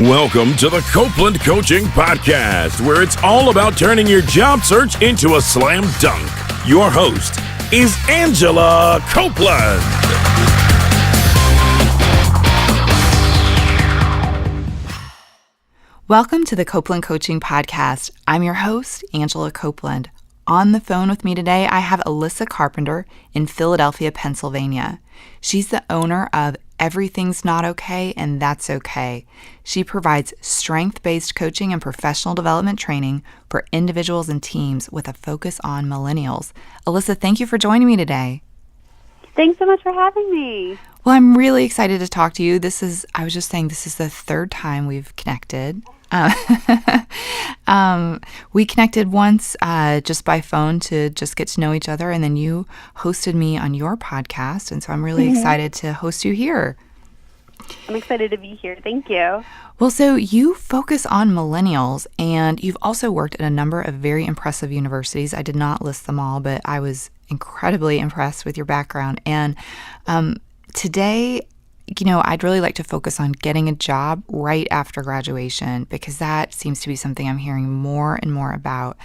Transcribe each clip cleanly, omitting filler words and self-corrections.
Welcome to the Copeland Coaching Podcast, where it's all about turning your job search into a slam dunk. Your host is Angela Copeland. Welcome to the Copeland Coaching Podcast. I'm your host, Angela Copeland. On the phone with me today, I have Alyssa Carpenter in Philadelphia, Pennsylvania. She's the owner of Everything's Not Okay and That's Okay. She provides strength-based coaching and professional development training for individuals and teams with a focus on millennials. Alyssa, thank you for joining me today. Thanks so much for having me. Well, I'm really excited to talk to you. I was just saying, this is the third time we've connected. We connected once just by phone to just get to know each other, and then you hosted me on your podcast, and so I'm really excited to host you here. I'm excited to be here. Thank you. Well, so you focus on millennials, and you've also worked at a number of very impressive universities. I did not list them all, but I was incredibly impressed with your background. And today, I'd really like to focus on getting a job right after graduation, because that seems to be something I'm hearing more and more about.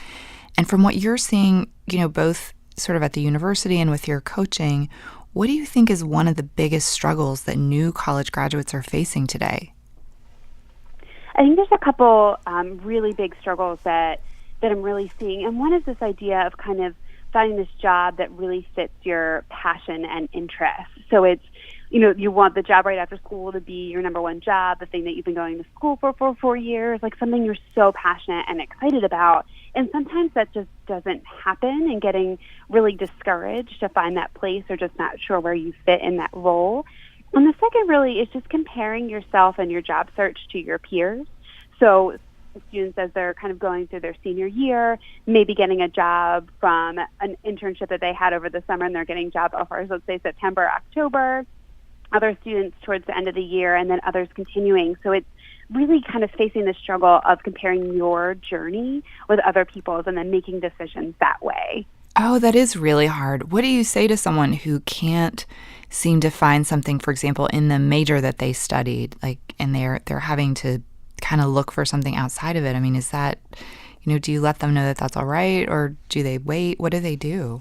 And from what you're seeing, both sort of at the university and with your coaching, what do you think is one of the biggest struggles that new college graduates are facing today? I think there's a couple really big struggles that I'm really seeing. And one is this idea of kind of finding this job that really fits your passion and interest. So it's, you want the job right after school to be your number one job, the thing that you've been going to school for 4 years, like something you're so passionate and excited about. And sometimes that just doesn't happen, and getting really discouraged to find that place or just not sure where you fit in that role. And the second really is just comparing yourself and your job search to your peers. So students, as they're kind of going through their senior year, maybe getting a job from an internship that they had over the summer, and they're getting job offers, let's say September, October. Other students towards the end of the year, and then others continuing. So it's really kind of facing the struggle of comparing your journey with other people's and then making decisions that way. Oh, that is really hard. What do you say to someone who can't seem to find something, for example, in the major that they studied, and they're having to kind of look for something outside of it? I mean, is that, do you let them know that that's all right, or do they wait? What do they do?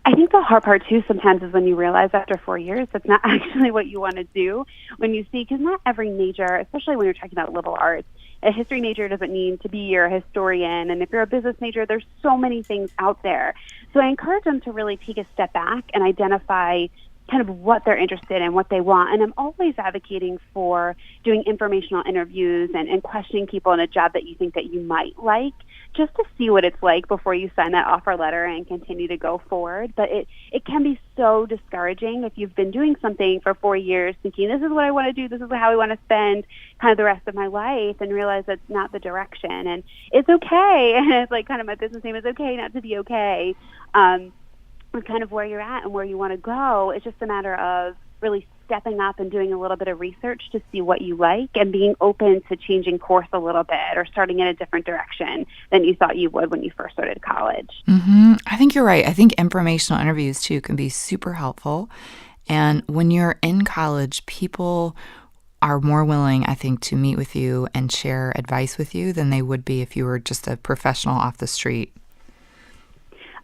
I think the hard part, too, sometimes is when you realize after 4 years that's not actually what you want to do. When you see, because not every major, especially when you're talking about liberal arts, a history major doesn't mean to be your historian. And if you're a business major, there's so many things out there. So I encourage them to really take a step back and identify kind of what they're interested in, what they want. And I'm always advocating for doing informational interviews and questioning people in a job that you think that you might like, just to see what it's like before you sign that offer letter and continue to go forward. But it can be so discouraging if you've been doing something for 4 years thinking, this is what I want to do, this is how I want to spend kind of the rest of my life, and realize that's not the direction. And it's okay. And it's like kind of my business name is okay not to be okay. With kind of where you're at and where you want to go. It's just a matter of really stepping up and doing a little bit of research to see what you like, and being open to changing course a little bit or starting in a different direction than you thought you would when you first started college. I think you're right. I think informational interviews, too, can be super helpful. And when you're in college, people are more willing, I think, to meet with you and share advice with you than they would be if you were just a professional off the street.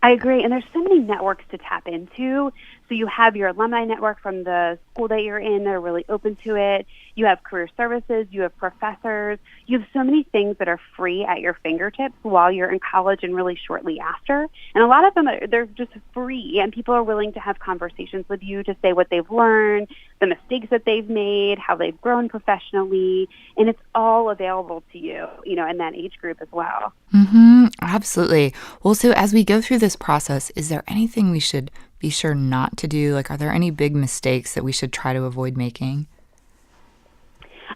I agree. And there's so many networks to tap into. So you have your alumni network from the school that you're in that are really open to it. You have career services. You have professors. You have so many things that are free at your fingertips while you're in college and really shortly after. And a lot of them, they're just free, and people are willing to have conversations with you to say what they've learned, the mistakes that they've made, how they've grown professionally. And it's all available to you, in that age group as well. Absolutely. Well, so as we go through this process, is there anything we should be sure not to do? Are there any big mistakes that we should try to avoid making?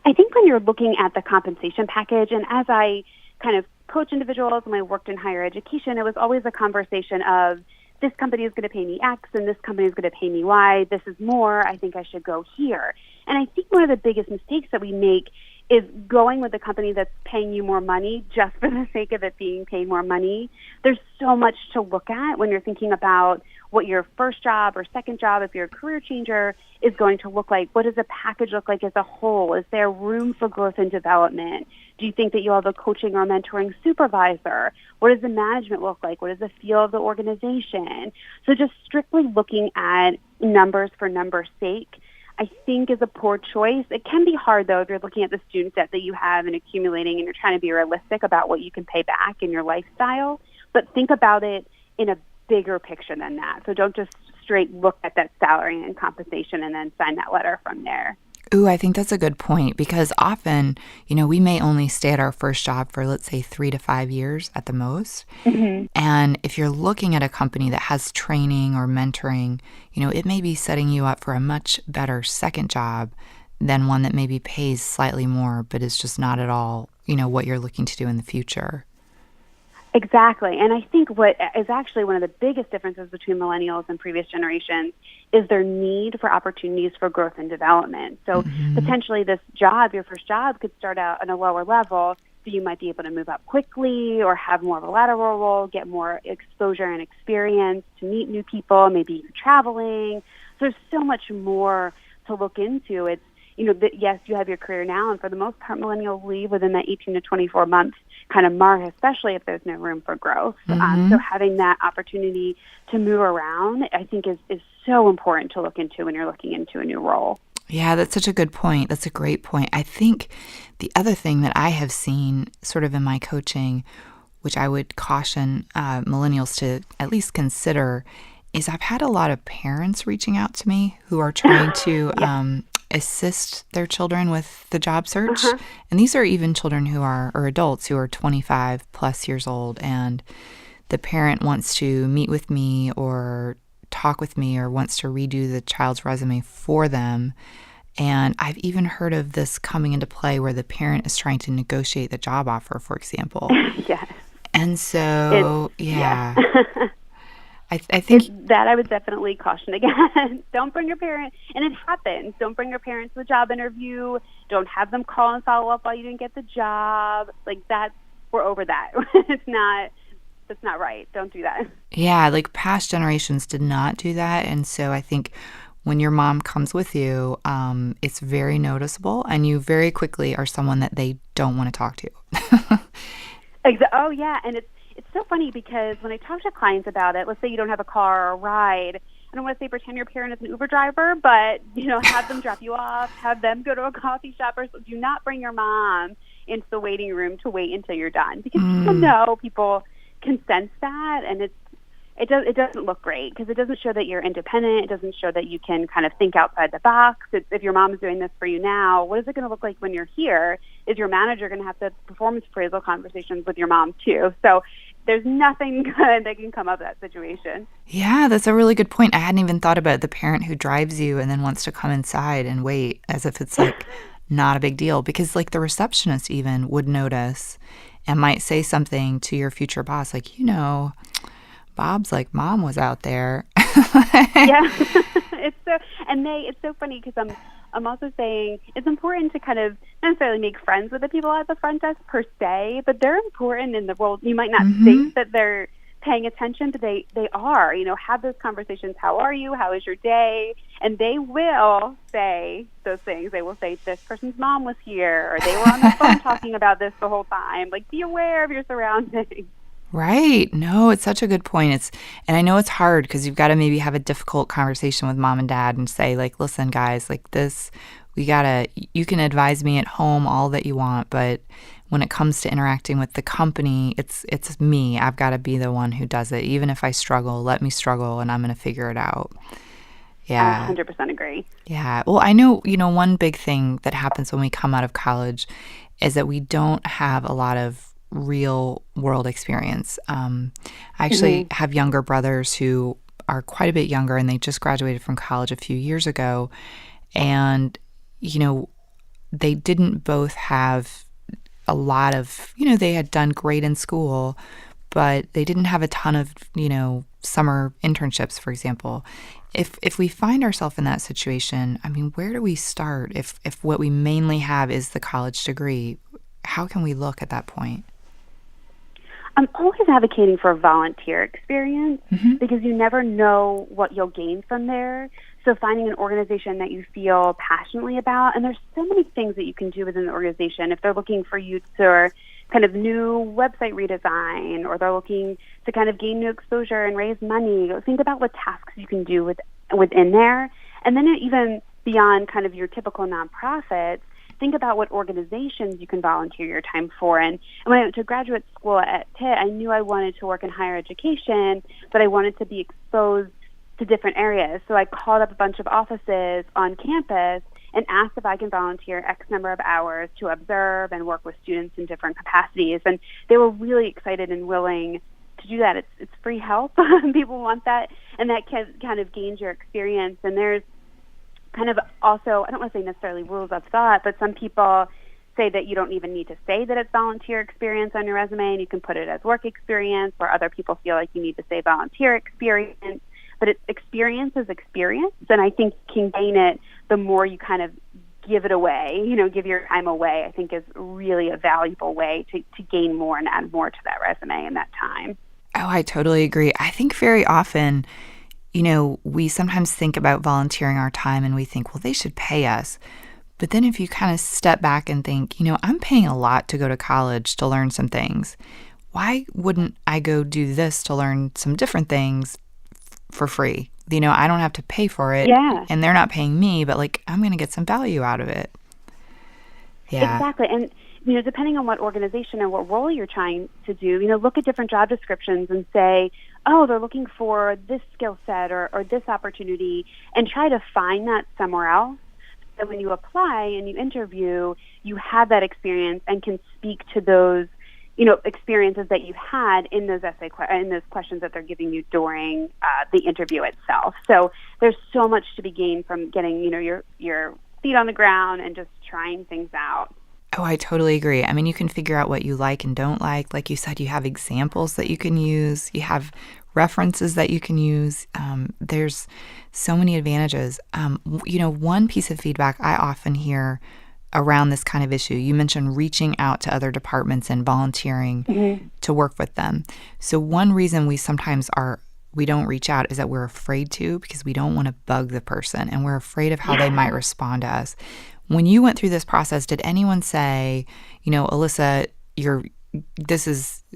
I think when you're looking at the compensation package, and as I kind of coach individuals and I worked in higher education, it was always a conversation of, this company is going to pay me X and this company is going to pay me Y. This is more. I think I should go here. And I think one of the biggest mistakes that we make is going with a company that's paying you more money just for the sake of it being paid more money. There's so much to look at when you're thinking about what your first job or second job, if you're a career changer, is going to look like. What does the package look like as a whole? Is there room for growth and development? Do you think that you'll have a coaching or mentoring supervisor? What does the management look like? What is the feel of the organization? So just strictly looking at numbers for numbers' sake, I think, is a poor choice. It can be hard, though, if you're looking at the student debt that you have and accumulating and you're trying to be realistic about what you can pay back in your lifestyle. But think about it in a bigger picture than that. So don't just straight look at that salary and compensation and then sign that letter from there. Ooh, I think that's a good point, because often, we may only stay at our first job for, let's say, 3 to 5 years at the most. Mm-hmm. And if you're looking at a company that has training or mentoring, it may be setting you up for a much better second job than one that maybe pays slightly more, but is just not at all, what you're looking to do in the future. Exactly. And I think what is actually one of the biggest differences between millennials and previous generations is their need for opportunities for growth and development. So potentially this job, your first job, could start out on a lower level, so you might be able to move up quickly or have more of a lateral role, get more exposure and experience to meet new people, maybe even traveling. So there's so much more to look into. It's, yes, you have your career now, and for the most part, millennials leave within that 18 to 24 month kind of mark, especially if there's no room for growth. So having that opportunity to move around, I think, is so important to look into when you're looking into a new role. Yeah, that's such a good point. That's a great point. I think the other thing that I have seen sort of in my coaching, which I would caution millennials to at least consider, is I've had a lot of parents reaching out to me who are trying to assist their children with the job search. And these are even children or adults who are 25 plus years old, and the parent wants to meet with me or talk with me or wants to redo the child's resume for them. And I've even heard of this coming into play where the parent is trying to negotiate the job offer, for example. Yes. And so, I think that I would definitely caution against. Don't bring your parent, and it happens. Don't bring your parents to the job interview. Don't have them call and follow up while you didn't get the job. Like that, we're over that. That's not right. Don't do that. Yeah, like past generations did not do that, and so I think when your mom comes with you, it's very noticeable, and you very quickly are someone that they don't want to talk to. Oh yeah, and it's so funny because when I talk to clients about it, let's say you don't have a car or a ride, I don't want to say pretend your parent is an Uber driver, but, have them drop you off, have them go to a coffee shop, or do not bring your mom into the waiting room to wait until you're done. Because people can sense that, and it doesn't look great because it doesn't show that you're independent. It doesn't show that you can kind of think outside the box. If your mom is doing this for you now, what is it going to look like when you're here? Is your manager going to have the performance appraisal conversations with your mom too? So there's nothing good that can come up of that situation. Yeah, that's a really good point. I hadn't even thought about the parent who drives you and then wants to come inside and wait as if it's like not a big deal, because like the receptionist even would notice and might say something to your future boss like, Bob's like mom was out there. Yeah. It's so funny because I'm also saying it's important to kind of not necessarily make friends with the people at the front desk per se, but they're important in the role. You might not think that they're paying attention, but they are. Have those conversations. How are you? How is your day? And they will say those things. They will say, this person's mom was here, or they were on the phone talking about this the whole time. Like, be aware of your surroundings. Right. No, it's such a good point. And I know it's hard because you've got to maybe have a difficult conversation with mom and dad and say, like, listen, guys, like this, you can advise me at home all that you want, but when it comes to interacting with the company, it's me. I've got to be the one who does it. Even if I struggle, let me struggle and I'm going to figure it out. Yeah. I 100% agree. Yeah. Well, I know, one big thing that happens when we come out of college is that we don't have a lot of real world experience. I actually have younger brothers who are quite a bit younger, and they just graduated from college a few years ago. And, they didn't both have a lot of, they had done great in school, but they didn't have a ton of, summer internships, for example. If we find ourselves in that situation, I mean, where do we start if what we mainly have is the college degree? How can we look at that point? I'm always advocating for a volunteer experience because you never know what you'll gain from there. So finding an organization that you feel passionately about, and there's so many things that you can do within the organization. If they're looking for you to kind of new website redesign, or they're looking to kind of gain new exposure and raise money, think about what tasks you can do within there. And then even beyond kind of your typical nonprofits, think about what organizations you can volunteer your time for. And when I went to graduate school at Pitt, I knew I wanted to work in higher education, but I wanted to be exposed to different areas. So I called up a bunch of offices on campus and asked if I can volunteer X number of hours to observe and work with students in different capacities. And they were really excited and willing to do that. It's free help. People want that, and that can kind of gains your experience. And there's kind of also, I don't want to say necessarily rules of thought, but some people say that you don't even need to say that it's volunteer experience on your resume, and you can put it as work experience, where other people feel like you need to say volunteer experience. But experience is experience, and I think you can gain it the more you kind of give it away, give your time away, I think is really a valuable way to gain more and add more to that resume in that time. Oh, I totally agree. I think very often, we sometimes think about volunteering our time and we think, well, they should pay us. But then if you kind of step back and think, I'm paying a lot to go to college to learn some things. Why wouldn't I go do this to learn some different things for free? I don't have to pay for it. Yeah. And they're not paying me, but I'm going to get some value out of it. Yeah. Exactly. And, depending on what organization and what role you're trying to do, look at different job descriptions and say, oh, they're looking for this skill set or this opportunity, and try to find that somewhere else. So when you apply and you interview, you have that experience and can speak to those experiences that you had in those in those questions that they're giving you during the interview itself. So there's so much to be gained from getting, your feet on the ground and just trying things out. Oh, I totally agree. I mean, you can figure out what you like and don't like. Like you said, you have examples that you can use. You have references that you can use. There's so many advantages. One piece of feedback I often hear around this kind of issue, you mentioned reaching out to other departments and volunteering to work with them. So one reason we don't reach out is that we're afraid to, because we don't want to bug the person and we're afraid of how they might respond to us. When you went through this process, did anyone say, Alyssa,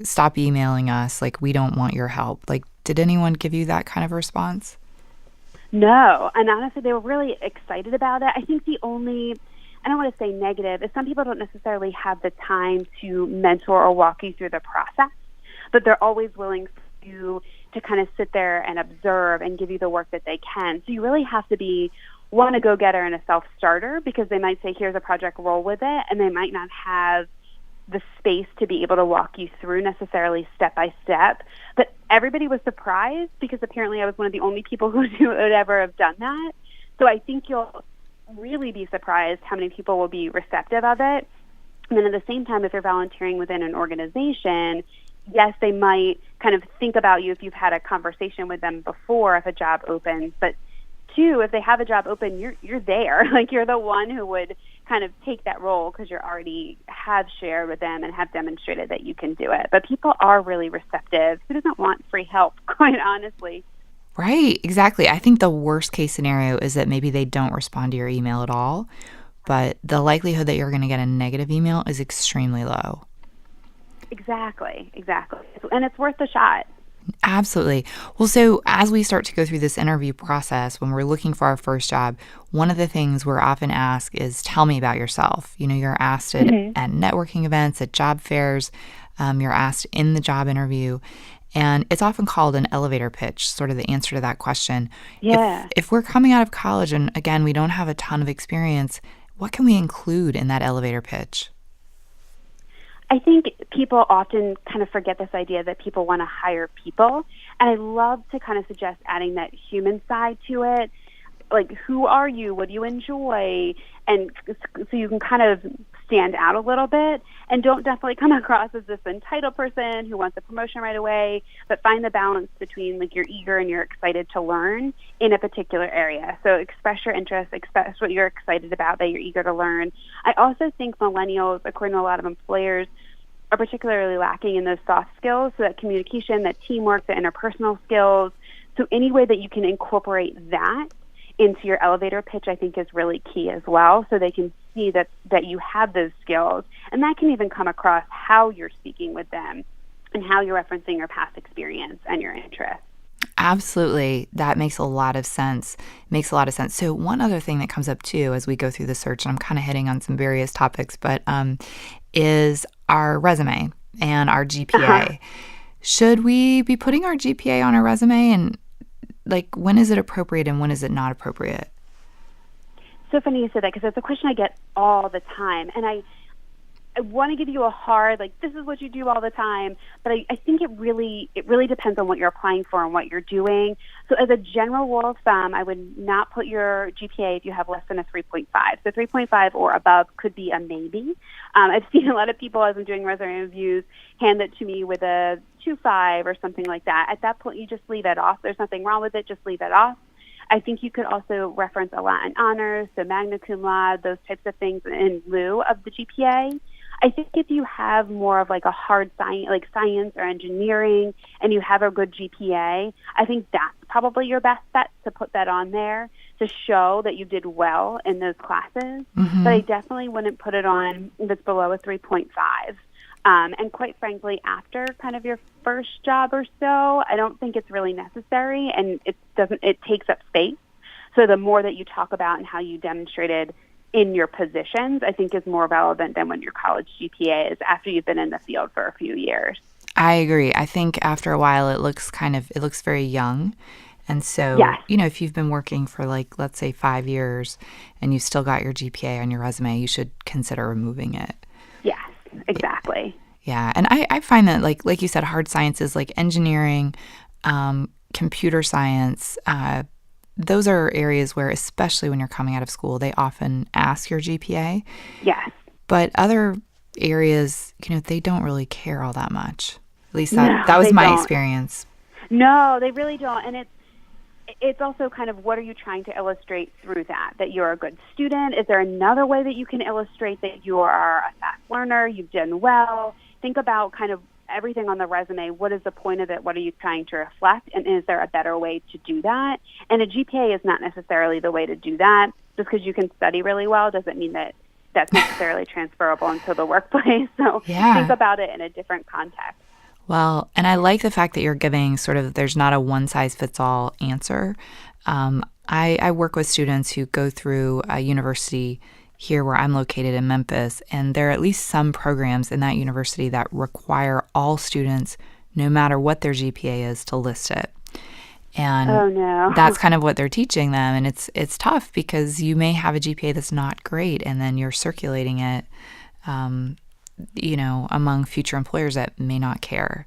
stop emailing us, we don't want your help? Did anyone give you that kind of response? No, and honestly, they were really excited about it. I think the only, I don't want to say negative, is some people don't necessarily have the time to mentor or walk you through the process, but they're always willing for you to kind of sit there and observe and give you the work that they can. So you really have to be, one, a go-getter and a self-starter, because they might say, here's a project, roll with it, and they might not have the space to be able to walk you through necessarily step by step. But everybody was surprised, because apparently I was one of the only people who would ever have done that. So I think you'll really be surprised how many people will be receptive of it. And then at the same time, if you're volunteering within an organization, yes, they might kind of think about you if you've had a conversation with them before, if a job opens. But two, if they have a job open, you're there. You're the one who would kind of take that role, because you already have shared with them and have demonstrated that you can do it. But people are really receptive. Who doesn't want free help, quite honestly? Right, exactly. I think the worst case scenario is that maybe they don't respond to your email at all, but the likelihood that you're going to get a negative email is extremely low. Exactly. And it's worth a shot. Absolutely. Well, so as we start to go through this interview process, when we're looking for our first job, one of the things we're often asked is, tell me about yourself. You're asked at networking events, at job fairs, you're asked in the job interview, and it's often called an elevator pitch, sort of the answer to that question. Yeah. If we're coming out of college and, again, we don't have a ton of experience, what can we include in that elevator pitch? I think people often kind of forget this idea that people want to hire people. And I love to kind of suggest adding that human side to it. Who are you? What do you enjoy? And so you can kind of stand out a little bit, and don't definitely come across as this entitled person who wants a promotion right away, but find the balance between like you're eager and you're excited to learn in a particular area. So express your interest, express what you're excited about, that you're eager to learn. I also think millennials, according to a lot of employers, are particularly lacking in those soft skills, so that communication, that teamwork, the interpersonal skills. So any way that you can incorporate that into your elevator pitch, I think, is really key as well, so they can see that you have those skills. And that can even come across how you're speaking with them and how you're referencing your past experience and your interests. Absolutely. That makes a lot of sense. So one other thing that comes up too as we go through the search, and I'm kind of hitting on some various topics, but is our resume and our GPA. Should we be putting our GPA on our resume, and like when is it appropriate and when is it not appropriate? So funny you said that, because that's a question I get all the time, and I want to give you a hard, like, this is what you do all the time, but I think it really depends on what you're applying for and what you're doing. So as a general rule of thumb, I would not put your GPA if you have less than a 3.5. So 3.5 or above could be a maybe. I've seen a lot of people, as I'm doing resume reviews, hand it to me with a 2.5 or something like that. At that point, you just leave it off. There's nothing wrong with it. Just leave it off. I think you could also reference a Latin honors, so magna cum laude, those types of things in lieu of the GPA. I think if you have more of like a hard science, like science or engineering, and you have a good GPA, I think that's probably your best bet to put that on there to show that you did well in those classes. But I definitely wouldn't put it on if it's below a 3.5. And quite frankly, after kind of your first job or so, I don't think it's really necessary, and it takes up space. So the more that you talk about and how you demonstrated in your positions, I think is more relevant than when your college GPA is after you've been in the field for a few years. I agree. I think after a while it looks very young. And so, yes. If you've been working for like, let's say 5 years and you've still got your GPA on your resume, you should consider removing it. Yes, exactly. Yeah. And I find that like you said, hard sciences like engineering, computer science, those are areas where, especially when you're coming out of school, they often ask your GPA. Yes. But other areas, they don't really care all that much. At least that was my experience. No, they really don't. And it's also kind of, what are you trying to illustrate through that you're a good student? Is there another way that you can illustrate that you are a fast learner, you've done well? Think about kind of everything on the resume. What is the point of it? What are you trying to reflect? And is there a better way to do that? And a GPA is not necessarily the way to do that. Just because you can study really well doesn't mean that that's necessarily transferable into the workplace. So think about it in a different context. Well, and I like the fact that you're giving there's not a one-size-fits-all answer. I work with students who go through a university here where I'm located in Memphis, and there are at least some programs in that university that require all students, no matter what their GPA is, to list it. And that's kind of what they're teaching them, and it's tough because you may have a GPA that's not great, and then you're circulating it, among future employers that may not care.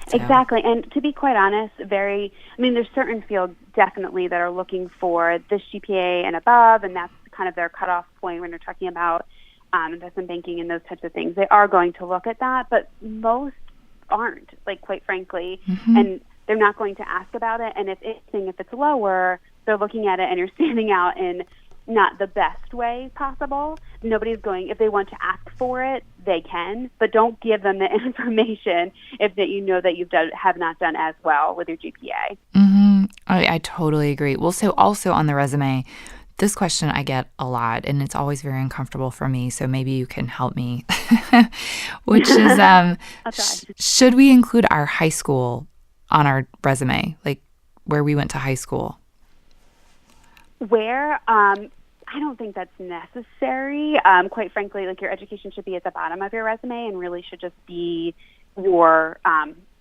So. Exactly. And to be quite honest, there's certain fields definitely that are looking for this GPA and above, and that's kind of their cutoff point when you're talking about investment banking and those types of things. They are going to look at that, but most aren't, quite frankly, and they're not going to ask about it. And if it's lower, they're looking at it and you're standing out in not the best way possible. Nobody's going, if they want to ask for it, they can, but don't give them the information if that you have not done as well with your GPA. I totally agree. Well, so also on the resume, this question I get a lot, and it's always very uncomfortable for me, so maybe you can help me, which is, should we include our high school on our resume, like where we went to high school? Where? I don't think that's necessary. Quite frankly, your education should be at the bottom of your resume and really should just be your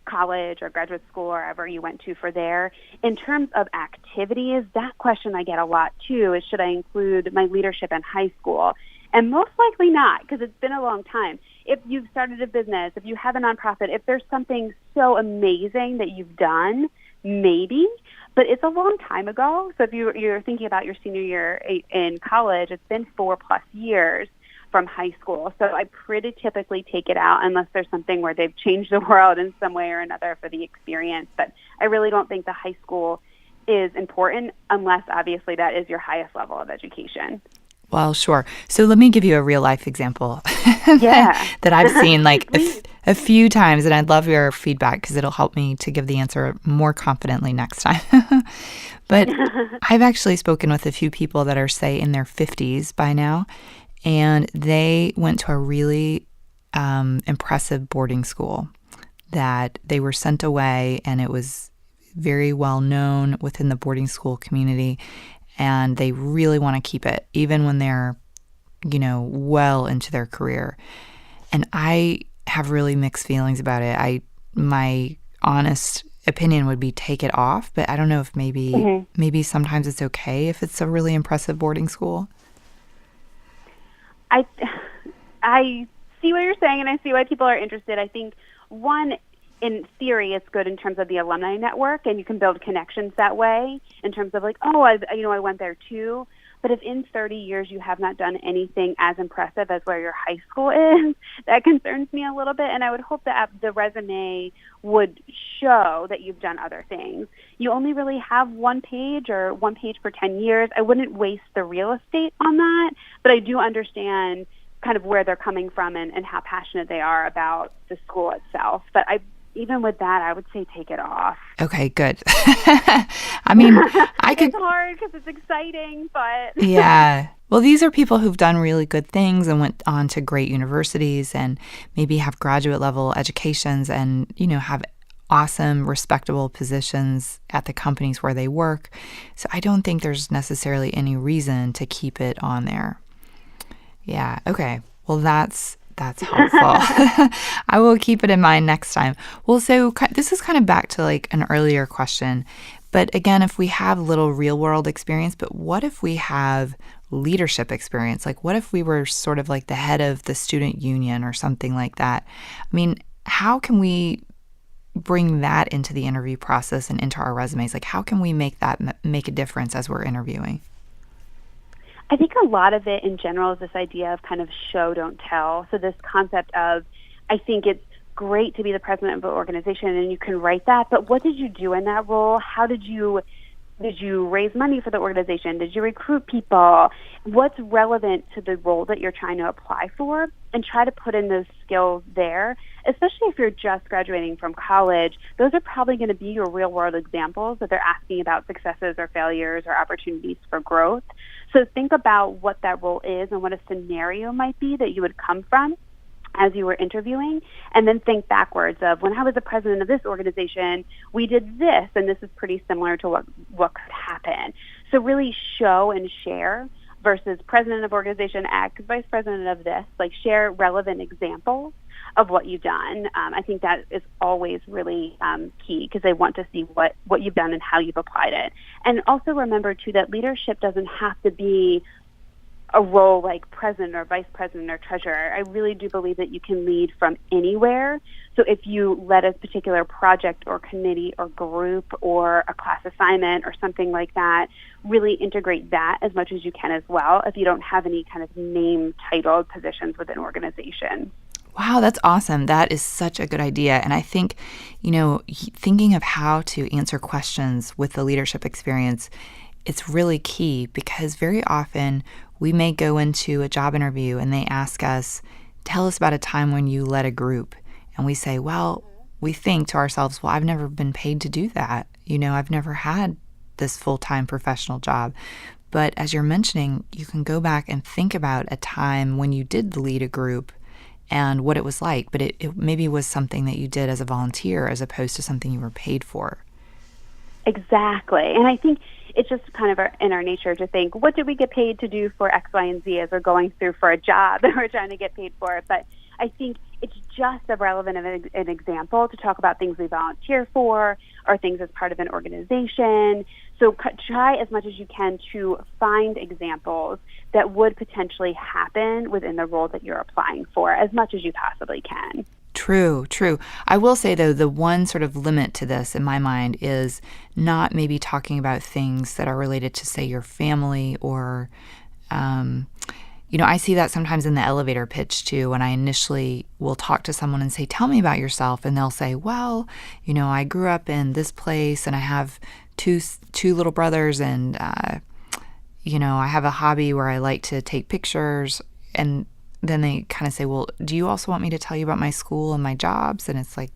college or graduate school or wherever you went to for there. In terms of activities, that question I get a lot too is, should I include my leadership in high school? And most likely not, because it's been a long time. If you've started a business, if you have a nonprofit, if there's something so amazing that you've done, maybe, but it's a long time ago. So if you're thinking about your senior year in college, it's been 4+ years from high school. So I pretty typically take it out unless there's something where they've changed the world in some way or another for the experience. But I really don't think the high school is important unless obviously that is your highest level of education. Well, sure. So let me give you a real life example Yeah. that I've seen like a few times, and I'd love your feedback because it'll help me to give the answer more confidently next time. But I've actually spoken with a few people that are, say, in their 50s by now, and they went to a really impressive boarding school that they were sent away, and it was very well known within the boarding school community, and they really want to keep it, even when they're, well into their career. And I have really mixed feelings about it. My honest opinion would be take it off, but I don't know if maybe sometimes it's okay if it's a really impressive boarding school. I see what you're saying, and I see why people are interested. I think, one, in theory, it's good in terms of the alumni network, and you can build connections that way in terms of like, I went there too. But if in 30 years you have not done anything as impressive as where your high school is, that concerns me a little bit. And I would hope that the resume would show that you've done other things. You only really have one page per 10 years. I wouldn't waste the real estate on that. But I do understand kind of where they're coming from and how passionate they are about the school itself. But even with that, I would say take it off. Okay, good. I mean, It's hard because it's exciting, but... Yeah. Well, these are people who've done really good things and went on to great universities and maybe have graduate level educations and, have awesome, respectable positions at the companies where they work. So I don't think there's necessarily any reason to keep it on there. Yeah. Okay. Well, that's helpful. I will keep it in mind next time. Well, so this is kind of back to like an earlier question. But again, if we have little real world experience, but what if we have leadership experience? Like what if we were sort of like the head of the student union or something like that? I mean, how can we bring that into the interview process and into our resumes? Like how can we make a difference as we're interviewing? I think a lot of it in general is this idea of kind of show, don't tell. So this concept of, I think it's great to be the president of an organization and you can write that, but what did you do in that role? How did you raise money for the organization? Did you recruit people? What's relevant to the role that you're trying to apply for? And try to put in those skills there, especially if you're just graduating from college. Those are probably going to be your real world examples that they're asking about successes or failures or opportunities for growth. So think about what that role is and what a scenario might be that you would come from as you were interviewing, and then think backwards of when I was the president of this organization, we did this, and this is pretty similar to what could happen. So really show and share versus president of organization X, vice president of this, like share relevant examples of what you've done. I think that is always really key because they want to see what you've done and how you've applied it. And also remember, too, that leadership doesn't have to be a role like president or vice president or treasurer. I really do believe that you can lead from anywhere. So if you led a particular project or committee or group or a class assignment or something like that, really integrate that as much as you can as well if you don't have any kind of name-titled positions within organization. Wow, that's awesome. That is such a good idea. And I think, thinking of how to answer questions with the leadership experience, it's really key because very often we may go into a job interview and they ask us, tell us about a time when you led a group. And we say, well, we think to ourselves, well, I've never been paid to do that. I've never had this full-time professional job. But as you're mentioning, you can go back and think about a time when you did lead a group and what it was like. But it maybe was something that you did as a volunteer as opposed to something you were paid for. Exactly. And I think it's just kind of in our nature to think, what did we get paid to do for X, Y, and Z as we're going through for a job that we're trying to get paid for? But I think it's just as relevant of an example to talk about things we volunteer for or things as part of an organization. So try as much as you can to find examples that would potentially happen within the role that you're applying for as much as you possibly can. True. I will say, though, the one sort of limit to this in my mind is not maybe talking about things that are related to, say, your family or, I see that sometimes in the elevator pitch too, when I initially will talk to someone and say, tell me about yourself. And they'll say, well, I grew up in this place and I have two little brothers and, I have a hobby where I like to take pictures. And then they kind of say, well, do you also want me to tell you about my school and my jobs? And it's like,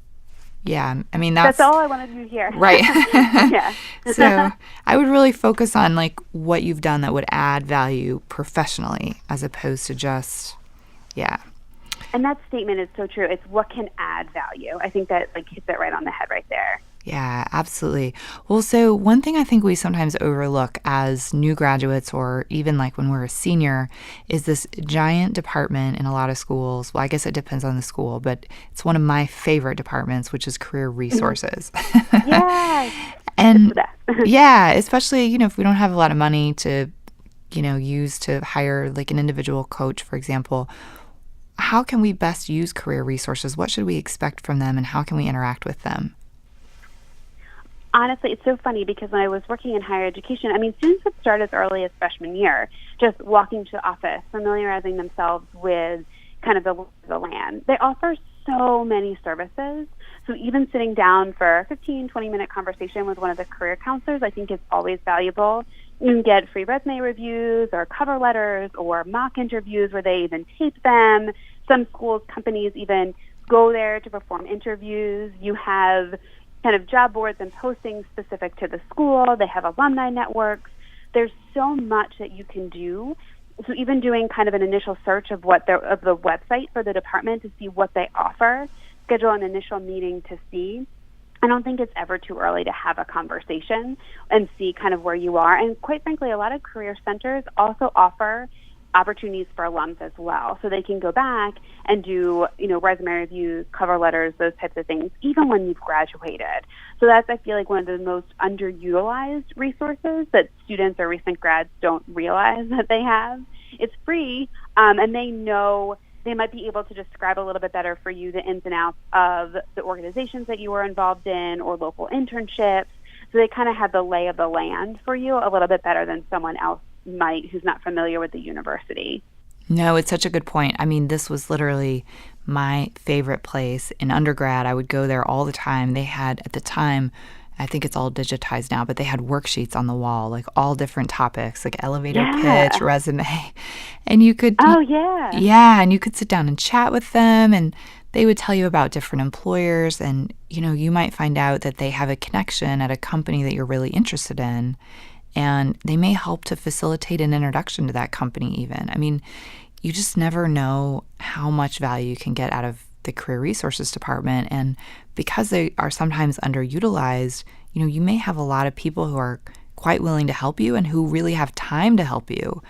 yeah, I mean, that's all I wanted you to hear. Right. Yeah. So I would really focus on like what you've done that would add value professionally as opposed to just, yeah. And that statement is so true. It's what can add value. I think that like hits it right on the head right there. Yeah, absolutely. Well, so one thing I think we sometimes overlook as new graduates or even like when we're a senior is this giant department in a lot of schools. Well, I guess it depends on the school, but it's one of my favorite departments, which is career resources. Yes. And yeah, especially, if we don't have a lot of money to, use to hire like an individual coach, for example, how can we best use career resources? What should we expect from them and how can we interact with them? Honestly, it's so funny because when I was working in higher education, students would start as early as freshman year, just walking to the office, familiarizing themselves with kind of the land. They offer so many services. So even sitting down for a 15, 20-minute conversation with one of the career counselors, I think is always valuable. You can get free resume reviews or cover letters or mock interviews where they even tape them. Some schools, companies even go there to perform interviews. You have kind of job boards and postings specific to the school. They have alumni networks. There's so much that you can do. So even doing kind of an initial search of of the website for the department to see what they offer, schedule an initial meeting to see. I don't think it's ever too early to have a conversation and see kind of where you are. And quite frankly, a lot of career centers also offer opportunities for alums as well. So they can go back and do, resume reviews, cover letters, those types of things, even when you've graduated. So that's, I feel like, one of the most underutilized resources that students or recent grads don't realize that they have. It's free, and they might be able to describe a little bit better for you the ins and outs of the organizations that you were involved in or local internships. So they kind of have the lay of the land for you a little bit better than someone else might who's not familiar with the university. No, it's such a good point. This was literally my favorite place in undergrad. I would go there all the time. They had, at the time, I think it's all digitized now, but they had worksheets on the wall, like all different topics, like elevator pitch, resume. And you could... Oh, yeah. Yeah, and you could sit down and chat with them, and they would tell you about different employers, and, you might find out that they have a connection at a company that you're really interested in. And they may help to facilitate an introduction to that company even. You just never know how much value you can get out of the Career Resources Department. And because they are sometimes underutilized, you may have a lot of people who are quite willing to help you and who really have time to help you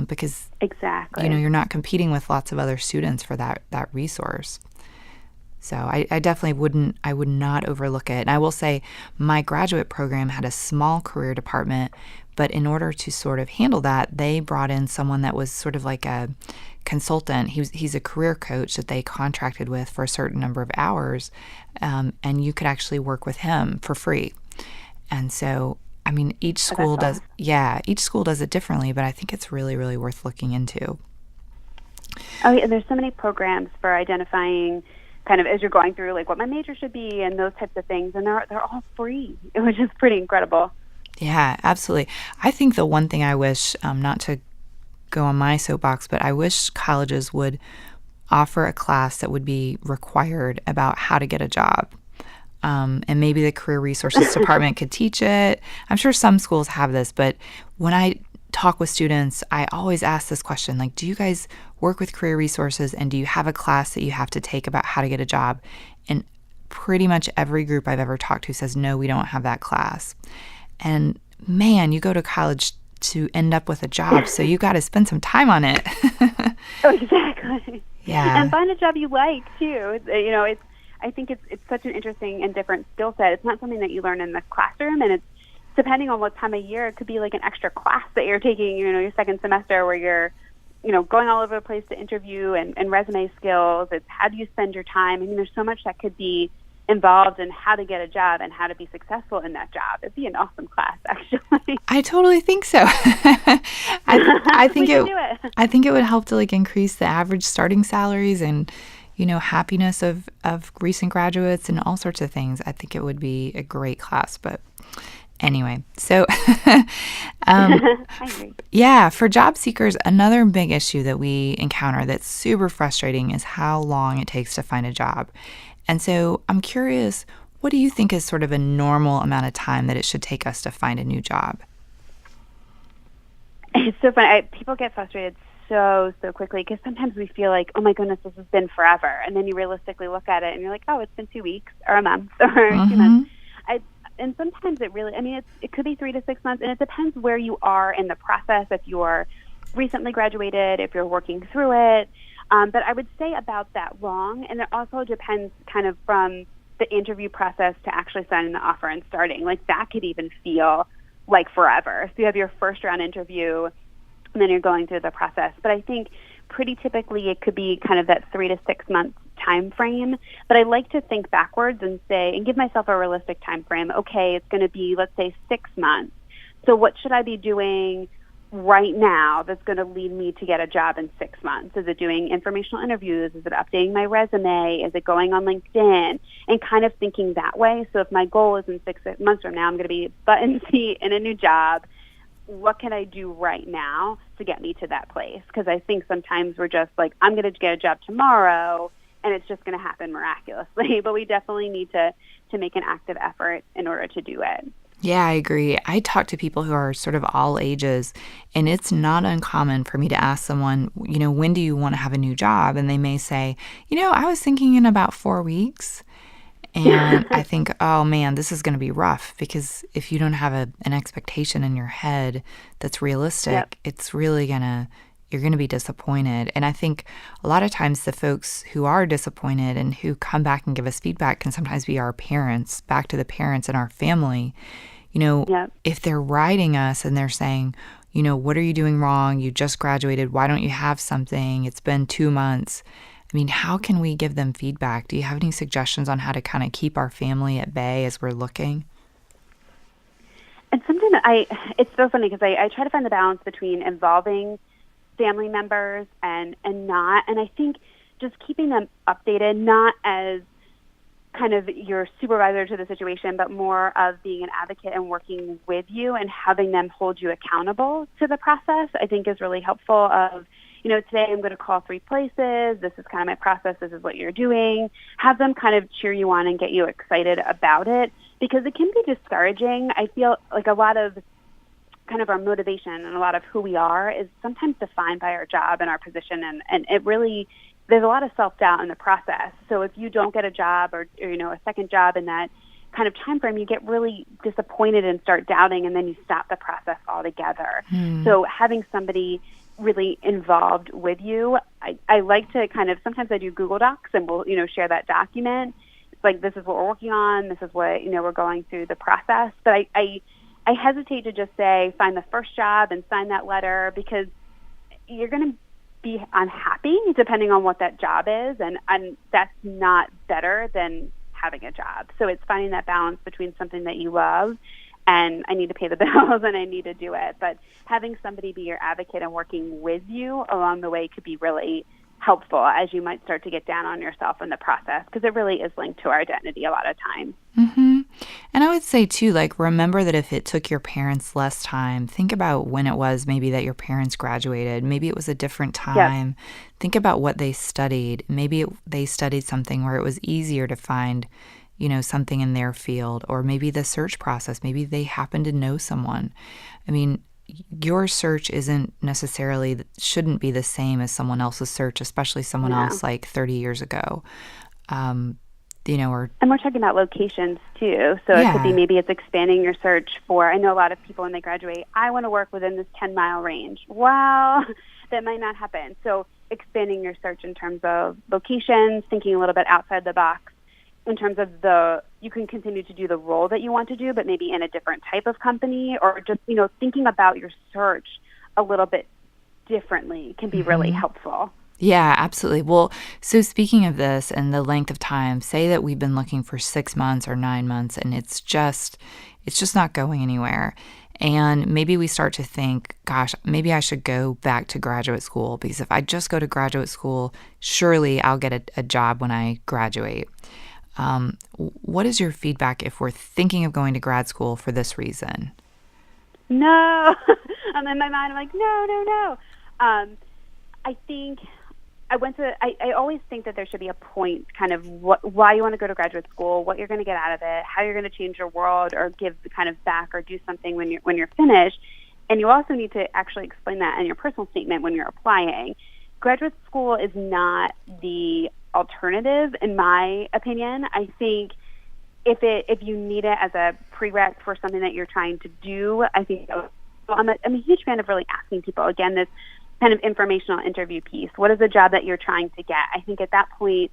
because, exactly, you're not competing with lots of other students for that resource. So I definitely would not overlook it. And I will say my graduate program had a small career department, but in order to sort of handle that, they brought in someone that was sort of like a consultant. He's a career coach that they contracted with for a certain number of hours, and you could actually work with him for free. And so, each school does it differently, but I think it's really, really worth looking into. Oh, yeah, and there's so many programs for identifying kind of as you're going through like what my major should be and those types of things, and they're all free, which is pretty incredible. Yeah, absolutely. I think the one thing I wish, not to go on my soapbox, but I wish colleges would offer a class that would be required about how to get a job. And maybe the Career Resources Department could teach it. I'm sure some schools have this, but when I talk with students, I always ask this question, like, do you guys work with career resources and do you have a class that you have to take about how to get a job? And pretty much every group I've ever talked to says, no, we don't have that class. And man, you go to college to end up with a job, so you got to spend some time on it. Oh, exactly. Yeah. And find a job you like, too. I think it's such an interesting and different skill set. It's not something that you learn in the classroom, and it's depending on what time of year, it could be like an extra class that you're taking, your second semester where you're, going all over the place to interview and resume skills. It's how do you spend your time? There's so much that could be involved in how to get a job and how to be successful in that job. It'd be an awesome class, actually. I totally think so. I think I think it would help to like increase the average starting salaries and, happiness of recent graduates and all sorts of things. I think it would be a great class. But anyway, so I agree. Yeah, for job seekers, another big issue that we encounter that's super frustrating is how long it takes to find a job. And so I'm curious, what do you think is sort of a normal amount of time that it should take us to find a new job? It's so funny. People get frustrated so quickly because sometimes we feel like, oh my goodness, this has been forever. And then you realistically look at it and you're like, oh, it's been 2 weeks or a month or 2 months. And sometimes it really, it could be 3 to 6 months, and it depends where you are in the process, if you're recently graduated, if you're working through it. But I would say about that long, and it also depends kind of from the interview process to actually signing the offer and starting. Like that could even feel like forever. So you have your first round interview, and then you're going through the process. But I think pretty typically it could be kind of that 3 to 6 month time frame. But I like to think backwards and give myself a realistic time frame. Okay, it's going to be, let's say, 6 months. So what should I be doing right now that's going to lead me to get a job in 6 months? Is it doing informational interviews? Is it updating my resume? Is it going on LinkedIn? And kind of thinking that way. So if my goal is in 6 months from now, I'm going to be butt in seat in a new job, what can I do right now to get me to that place? Because I think sometimes we're just like, I'm going to get a job tomorrow, and it's just going to happen miraculously. But we definitely need to make an active effort in order to do it. Yeah, I agree. I talk to people who are sort of all ages, and it's not uncommon for me to ask someone, when do you want to have a new job? And they may say, I was thinking in about 4 weeks. And I think, oh man, this is going to be rough, because if you don't have an expectation in your head that's realistic, it's really you're going to be disappointed. And I think a lot of times the folks who are disappointed and who come back and give us feedback can sometimes be our parents, back to the parents in our family. If they're writing us and they're saying, what are you doing wrong? You just graduated. Why don't you have something? It's been 2 months. How can we give them feedback? Do you have any suggestions on how to kind of keep our family at bay as we're looking? And sometimes it's so funny because I try to find the balance between involving family members and not. And I think just keeping them updated, not as kind of your supervisor to the situation, but more of being an advocate and working with you and having them hold you accountable to the process, I think is really helpful. Of, today I'm going to call 3 places. This is kind of my process. This is what you're doing. Have them kind of cheer you on and get you excited about it, because it can be discouraging. I feel like a lot of kind of our motivation and a lot of who we are is sometimes defined by our job and our position. And it really, there's a lot of self-doubt in the process. So if you don't get a job or a second job in that kind of time frame, you get really disappointed and start doubting, and then you stop the process altogether. So having somebody really involved with you, I like to kind of, sometimes I do Google Docs and we'll, share that document. It's like, this is what we're working on. This is what, we're going through the process. But I hesitate to just say, find the first job and sign that letter, because you're going to be unhappy depending on what that job is. And that's not better than having a job. So it's finding that balance between something that you love and I need to pay the bills and I need to do it. But having somebody be your advocate and working with you along the way could be really helpful as you might start to get down on yourself in the process, because it really is linked to our identity a lot of times. And I would say too, remember that if it took your parents less time, think about when it was maybe that your parents graduated. Maybe it was a different time. Think about what they studied. Maybe they studied something where it was easier to find, something in their field, or maybe the search process. Maybe they happen to know someone. Your search shouldn't be the same as someone else's search, especially someone else 30 years ago. And we're talking about locations too. So it could be, maybe it's expanding your search for, I know a lot of people when they graduate, I want to work within this 10-mile range. Well, that might not happen. So expanding your search in terms of locations, thinking a little bit outside the box in terms of you can continue to do the role that you want to do, but maybe in a different type of company, or just, thinking about your search a little bit differently can be really helpful. Yeah, absolutely. Well, so speaking of this and the length of time, say that we've been looking for 6 months or 9 months and it's just not going anywhere. And maybe we start to think, gosh, maybe I should go back to graduate school because if I just go to graduate school, surely I'll get a job when I graduate. What is your feedback if we're thinking of going to grad school for this reason? No. I'm in my mind, I'm like, no. I think I always think that there should be a point kind of why you want to go to graduate school, what you're going to get out of it, how you're going to change your world or give kind of back or do something when you're finished. And you also need to actually explain that in your personal statement when you're applying. Graduate school is not the alternative, in my opinion. I think if you need it as a prereq for something that you're trying to do, I think I'm a huge fan of really asking people, again, this kind of informational interview piece. What is the job that you're trying to get? I think at that point,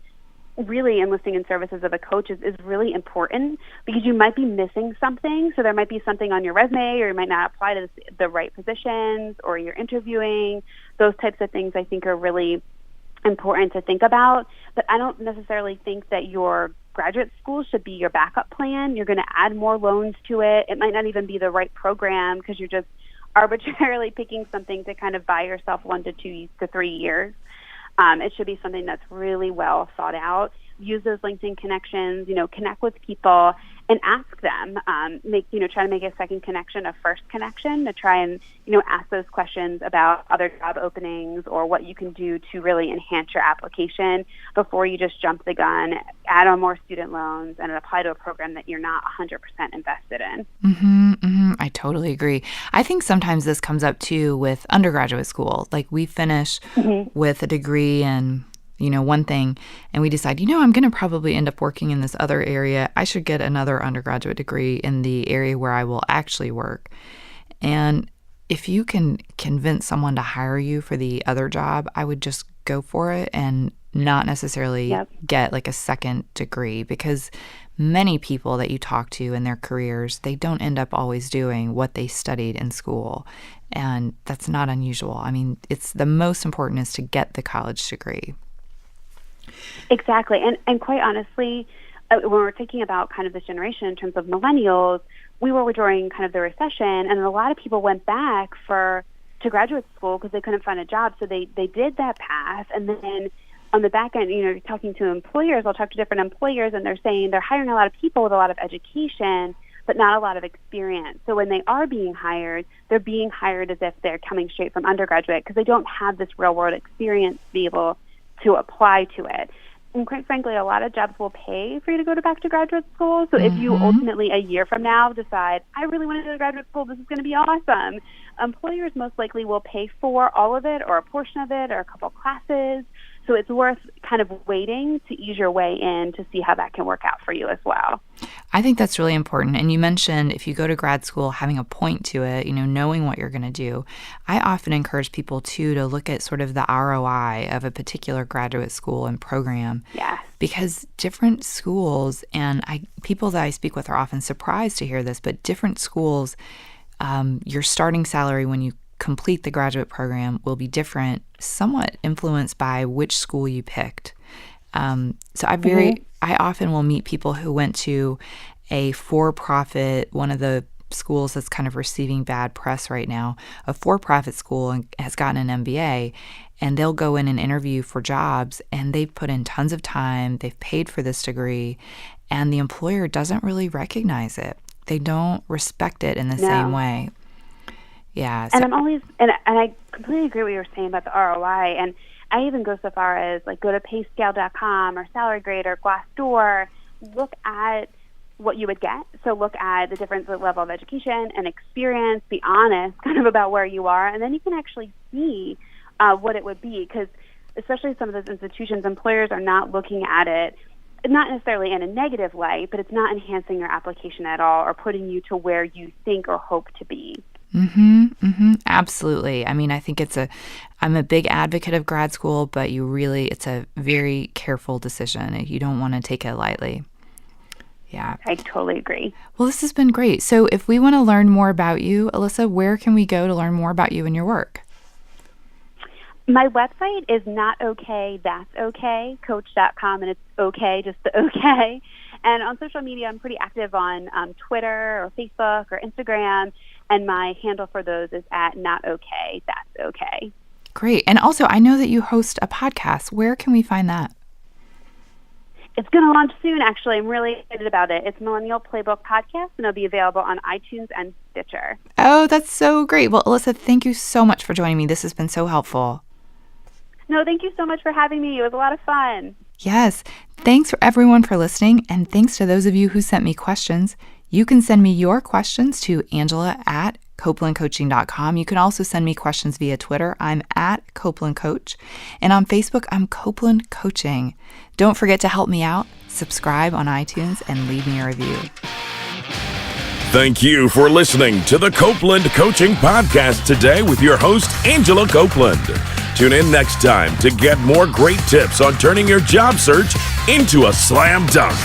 really enlisting in services of a coach is really important because you might be missing something. So there might be something on your resume or you might not apply to the right positions or you're interviewing. Those types of things I think are really important to think about. But I don't necessarily think that your graduate school should be your backup plan. You're going to add more loans to it. It might not even be the right program because you're just arbitrarily picking something to kind of buy yourself 1 to 2 to 3 years. It should be something that's really well thought out. Use those LinkedIn connections, connect with people and ask them, try to make a second connection, a first connection to try and, ask those questions about other job openings or what you can do to really enhance your application before you just jump the gun, add on more student loans and apply to a program that you're not 100% invested in. I totally agree. I think sometimes this comes up too with undergraduate school. Like we finish with a degree in one thing, and we decide, I'm going to probably end up working in this other area. I should get another undergraduate degree in the area where I will actually work. And if you can convince someone to hire you for the other job, I would just go for it and not necessarily get like a second degree because many people that you talk to in their careers, they don't end up always doing what they studied in school. And that's not unusual. I mean, it's the most important is to get the college degree. Exactly. And quite honestly, when we're thinking about kind of this generation in terms of millennials, we were during kind of the recession, and a lot of people went back to graduate school because they couldn't find a job. So they did that path. And then on the back end, you're talking to employers. I'll talk to different employers, and they're saying they're hiring a lot of people with a lot of education, but not a lot of experience. So when they are being hired, they're being hired as if they're coming straight from undergraduate because they don't have this real-world experience to be able to apply to it. And quite frankly, a lot of jobs will pay for you to go back to graduate school. So if you ultimately a year from now decide, I really want to go to graduate school, this is going to be awesome, employers most likely will pay for all of it or a portion of it or a couple classes. So it's worth kind of waiting to ease your way in to see how that can work out for you as well. I think that's really important. And you mentioned if you go to grad school, having a point to it, knowing what you're going to do. I often encourage people, too, to look at sort of the ROI of a particular graduate school and program. Yes. Because different schools, and people that I speak with are often surprised to hear this, but different schools, your starting salary when you complete the graduate program will be different, somewhat influenced by which school you picked. So I often will meet people who went to a for-profit, one of the schools that's kind of receiving bad press right now, a for-profit school and has gotten an MBA, and they'll go in and interview for jobs, and they've put in tons of time, they've paid for this degree, and the employer doesn't really recognize it. They don't respect it in the same way. Yeah. So. And I completely agree with what you were saying about the ROI. And I even go so far as like go to payscale.com or SalaryGrade or Glassdoor, look at what you would get. So look at the different level of education and experience, be honest kind of about where you are, and then you can actually see what it would be. Because especially some of those institutions, employers are not looking at it, not necessarily in a negative light, but it's not enhancing your application at all or putting you to where you think or hope to be. Absolutely. I mean, I think I'm a big advocate of grad school, but it's a very careful decision. You don't want to take it lightly. Yeah. I totally agree. Well, this has been great. So if we want to learn more about you, Alyssa, where can we go to learn more about you and your work? My website is not okay, that's okay, coach.com, and it's okay, just the okay. And on social media, I'm pretty active on Twitter or Facebook or Instagram, and my handle for those is at not okay, that's okay. Great. And also, I know that you host a podcast. Where can we find that? It's going to launch soon, actually. I'm really excited about it. It's Millennial Playbook Podcast, and it'll be available on iTunes and Stitcher. Oh, that's so great. Well, Alyssa, thank you so much for joining me. This has been so helpful. No, thank you so much for having me. It was a lot of fun. Yes. Thanks for everyone for listening, and thanks to those of you who sent me questions. You can send me your questions to Angela@CopelandCoaching.com. You can also send me questions via Twitter. I'm at Copeland Coach. And on Facebook, I'm Copeland Coaching. Don't forget to help me out, subscribe on iTunes, and leave me a review. Thank you for listening to the Copeland Coaching Podcast today with your host, Angela Copeland. Tune in next time to get more great tips on turning your job search into a slam dunk.